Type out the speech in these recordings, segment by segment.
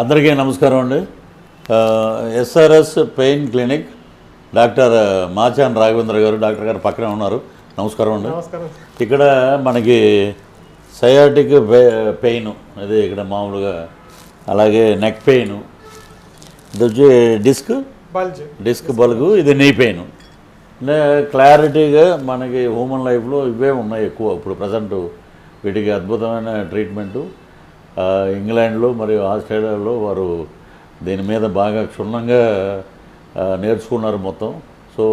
అందరికీ నమస్కారం అండి. ఎస్ఆర్ఎస్ పెయిన్ క్లినిక్ డాక్టర్ మాచాన్ రాఘవేంద్ర గారు డాక్టర్ గారు పక్కనే ఉన్నారు. నమస్కారం అండి. ఇక్కడ మనకి సయాటిక్ పెయిన్ ఇది ఇక్కడ మామూలుగా, అలాగే నెక్ పెయిన్, ఇది వచ్చి డిస్క్ బల్గు, ఇది నీ పెయిన్. క్లారిటీగా మనకి హ్యూమన్ లైఫ్లో ఇవే ఉన్నాయి ఎక్కువ. ఇప్పుడు ప్రజెంట్ వీటికి అద్భుతమైన ట్రీట్మెంటు ఇంగ్లాండ్లో మరియు ఆస్ట్రేలియాలో వారు దీని మీద బాగా క్షుణ్ణంగా నేర్చుకున్నారు మొత్తం. సో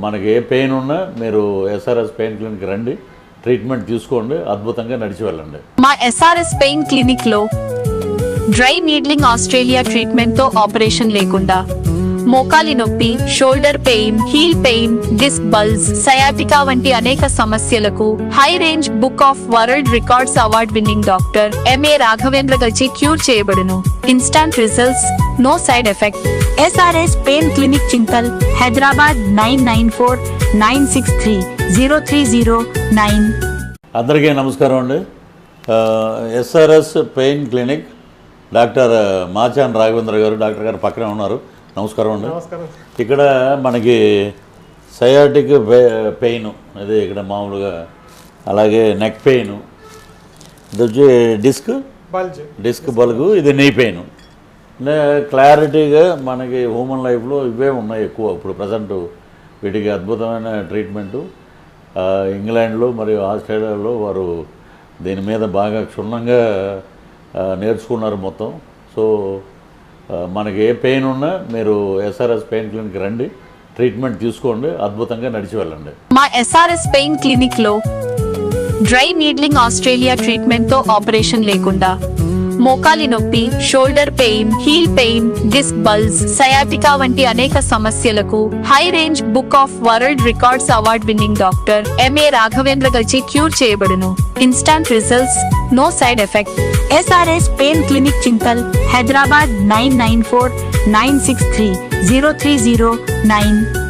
మనకి ఏ పెయిన్ ఉన్నా మీరు ఎస్ఆర్ఎస్ పెయిన్ క్లినిక్ రండి, ట్రీట్మెంట్ తీసుకోండి, అద్భుతంగా నడిచి వెళ్ళండి. మా ఎస్ఆర్ఎస్ పెయిన్ క్లినిక్ లో డ్రై నీడ్లింగ్ ఆస్ట్రేలియా ట్రీట్మెంట్ తో ఆపరేషన్ లేకుండా మోకాలి నొప్పి, shoulder pain, heel pain, disc bulge, sciatica వంటి అనేక సమస్యలకు high range book of world records award winning doctor MA Raghavendra గల్చి క్యూర్ చేయబడును. Instant results, no side effect. SRS pain clinic Chintal, Hyderabad 9949630309. అందరికీ నమస్కారం అండి. ఎస్ఆర్ఎస్ పెయిన్ క్లినిక్ డాక్టర్ మాచాన్ రాఘవేంద్ర గారు డాక్టర్ గారు పక్కనే ఉన్నారు. నమస్కారం అండి. ఇక్కడ మనకి సయాటిక్ పెయిన్ ఇది ఇక్కడ మామూలుగా, అలాగే నెక్ పెయిన్, ఇది వచ్చి డిస్క్ బల్గు, ఇది నీ పెయిన్. క్లారిటీగా మనకి హ్యూమన్ లైఫ్లో ఇవే ఉన్నాయి ఎక్కువ. ఇప్పుడు ప్రజెంట్ వీటికి అద్భుతమైన ట్రీట్మెంటు ఇంగ్లాండ్లో మరియు ఆస్ట్రేలియాలో వారు దీని మీద బాగా క్షుణ్ణంగా నేర్చుకున్నారు మొత్తం. సో మనకి ఏ పెయిన్ ఉన్నా మీరు ఎస్ఆర్ఎస్ పెయిన్ క్లినిక్ రండి, ట్రీట్మెంట్ తీసుకోండి, అద్భుతంగా నడిచి వెళ్ళండి. మా ఎస్ఆర్ఎస్ పెయిన్ క్లినిక్ లో డ్రై నీడ్లింగ్ ఆస్ట్రేలియా ట్రీట్మెంట్ తో ఆపరేషన్ లేకుండా మోకాలి నొప్పి, shoulder pain, heel pain, disc bulge, sciatica వంటి అనేక సమస్యలకు high range book of world records award winning doctor MA Raghavendra గల్చి క్యూర్ చేయబడును. Instant results, no side effect. SRS pain clinic Chintal, Hyderabad 9949630309.